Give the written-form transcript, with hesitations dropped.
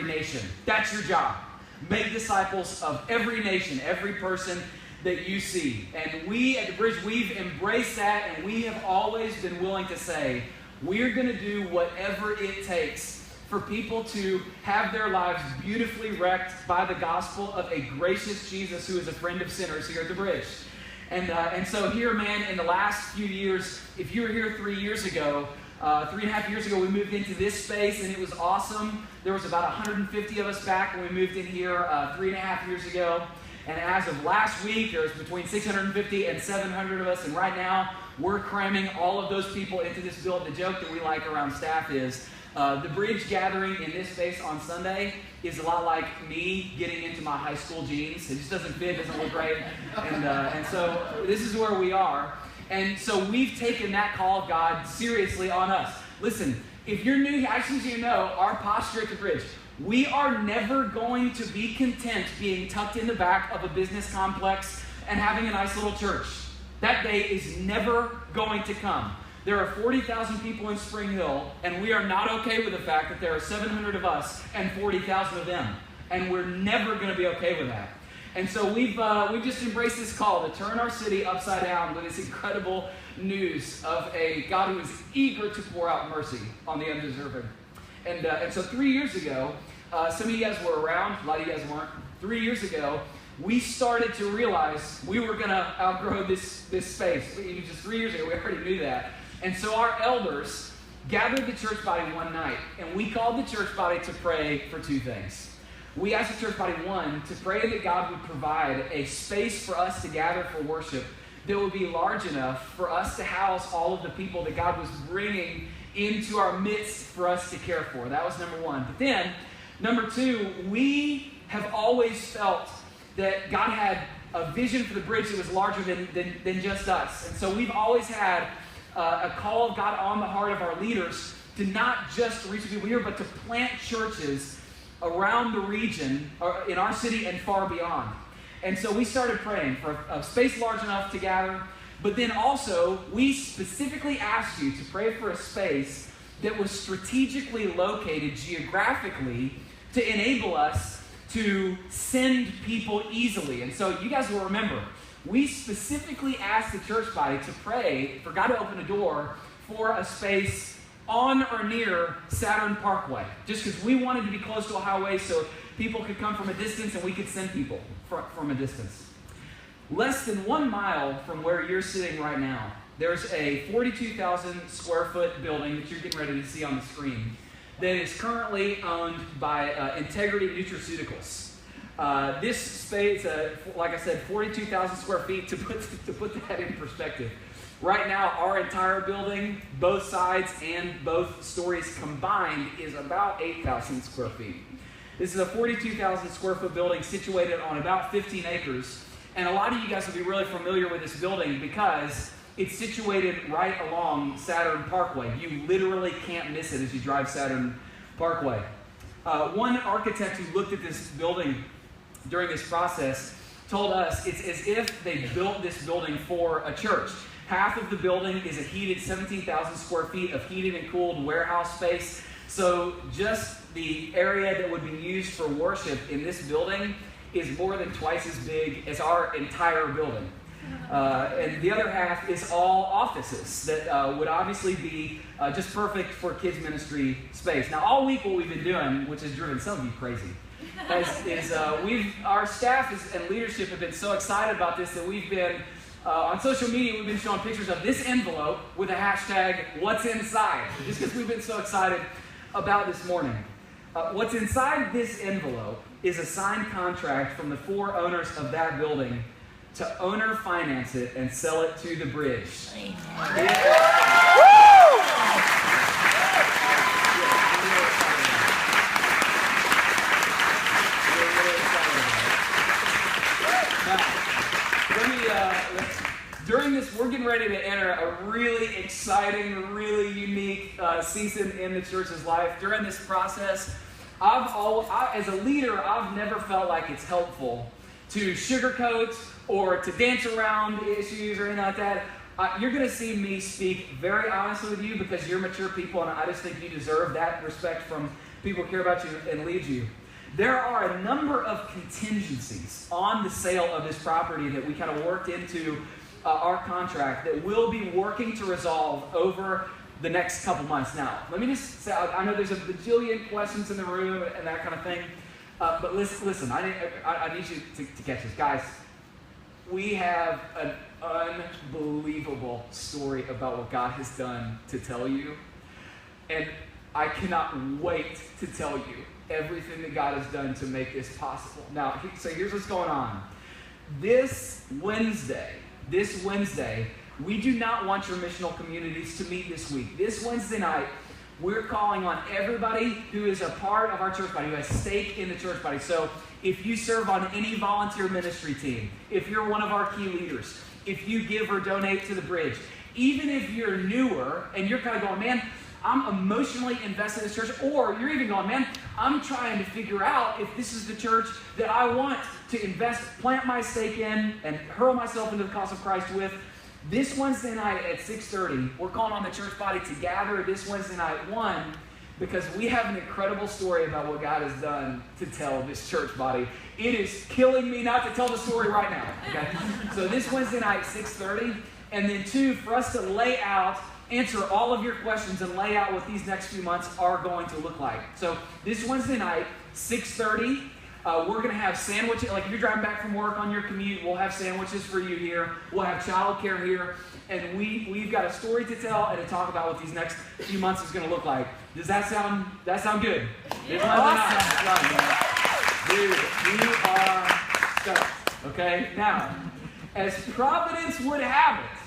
nation. That's your job. Make disciples of every nation, every person that you see. And we at the Bridge, we've embraced that, and we have always been willing to say, we're going to do whatever it takes for people to have their lives beautifully wrecked by the gospel of a gracious Jesus who is a friend of sinners here at the Bridge. And so here, man, in the last few years, if you were here 3 years ago, 3.5 years ago, we moved into this space, and it was awesome. There was about 150 of us back when we moved in here 3.5 years ago. And as of last week, there was between 650 and 700 of us. And right now, we're cramming all of those people into this building. The joke that we like around staff is the Bridge gathering in this space on Sunday is a lot like me getting into my high school jeans. It just doesn't fit, doesn't look great. And so this is where we are. And so we've taken that call of God seriously on us. Listen, if you're new here, I just want you to know our posture at the Bridge. We are never going to be content being tucked in the back of a business complex and having a nice little church. That day is never going to come. There are 40,000 people in Spring Hill, and we are not okay with the fact that there are 700 of us and 40,000 of them. And we're never going to be okay with that. And so we've just embraced this call to turn our city upside down with this incredible news of a God who is eager to pour out mercy on the undeserving. And so 3 years ago, some of you guys were around, a lot of you guys weren't. 3 years ago, we started to realize we were going to outgrow this space. Even just 3 years ago, we already knew that. And so our elders gathered the church body one night, and we called the church body to pray for two things. We asked the church body, one, to pray that God would provide a space for us to gather for worship that would be large enough for us to house all of the people that God was bringing into our midst for us to care for. That was number one. But then, number two, we have always felt that God had a vision for the Bridge that was larger than just us. And so we've always had a call of God on the heart of our leaders to not just reach people here, but to plant churches around the region, or in our city and far beyond. And so we started praying for a space large enough to gather, but then also we specifically asked you to pray for a space that was strategically located geographically to enable us to send people easily. And so you guys will remember, we specifically asked the church body to pray for God to open a door for a space on or near Saturn Parkway, just because we wanted to be close to a highway so people could come from a distance and we could send people from a distance. Less than 1 mile from where you're sitting right now, there's a 42,000 square foot building that you're getting ready to see on the screen that is currently owned by Integrity Nutraceuticals. This space, like I said, 42,000 square feet. To put that in perspective, right now our entire building, both sides and both stories combined, is about 8,000 square feet. This is a 42,000 square foot building situated on about 15 acres. And a lot of you guys will be really familiar with this building because it's situated right along Saturn Parkway. You literally can't miss it as you drive Saturn Parkway. One architect who looked at this building during this process told us it's as if they built this building for a church. Half of the building is a heated 17,000 square feet of heated and cooled warehouse space. So just the area that would be used for worship in this building is more than twice as big as our entire building. And the other half is all offices that would obviously be just perfect for kids ministry space. Now, all week what we've been doing, which has driven some of you crazy, is our staff and leadership have been so excited about this that we've been on social media. We've been showing pictures of this envelope with a hashtag "What's Inside," just because we've been so excited about this morning. What's inside this envelope is a signed contract from the 4 owners of that building to owner finance it and sell it to the Bridge. During this, we're getting ready to enter a really exciting, really unique season in the church's life. During this process, as a leader, I've never felt like it's helpful to sugarcoat or to dance around issues or anything like that. You're going to see me speak very honestly with you because you're mature people, and I just think you deserve that respect from people care about you and lead you. There are a number of contingencies on the sale of this property that we kind of worked into our contract that we'll be working to resolve over the next couple months. Now, let me just say, I know there's a bajillion questions in the room and that kind of thing, but listen, I need you to catch this. Guys, we have an unbelievable story about what God has done to tell you, and I cannot wait to tell you everything that God has done to make this possible. Now, so here's what's going on. This Wednesday, we do not want your missional communities to meet this week. This Wednesday night, we're calling on everybody who is a part of our church body, who has stake in the church body. So if you serve on any volunteer ministry team, if you're one of our key leaders, if you give or donate to the bridge, even if you're newer and you're kind of going, man, I'm emotionally invested in this church, or you're even going, man, I'm trying to figure out if this is the church that I want to invest, plant my stake in, and hurl myself into the cause of Christ with. This Wednesday night at 6:30, we're calling on the church body to gather this Wednesday night, because we have an incredible story about what God has done to tell this church body. It is killing me not to tell the story right now, okay? So this Wednesday night, 6:30, and then 2, for us to answer all of your questions and lay out what these next few months are going to look like. So this Wednesday night, 6:30, we're going to have sandwiches. Like if you're driving back from work on your commute, we'll have sandwiches for you here. We'll have childcare here. And we've got a story to tell and to talk about what these next few months is going to look like. Does that sound good? Yeah. Awesome. Dude, we are stoked. Okay? Now, as Providence would have it,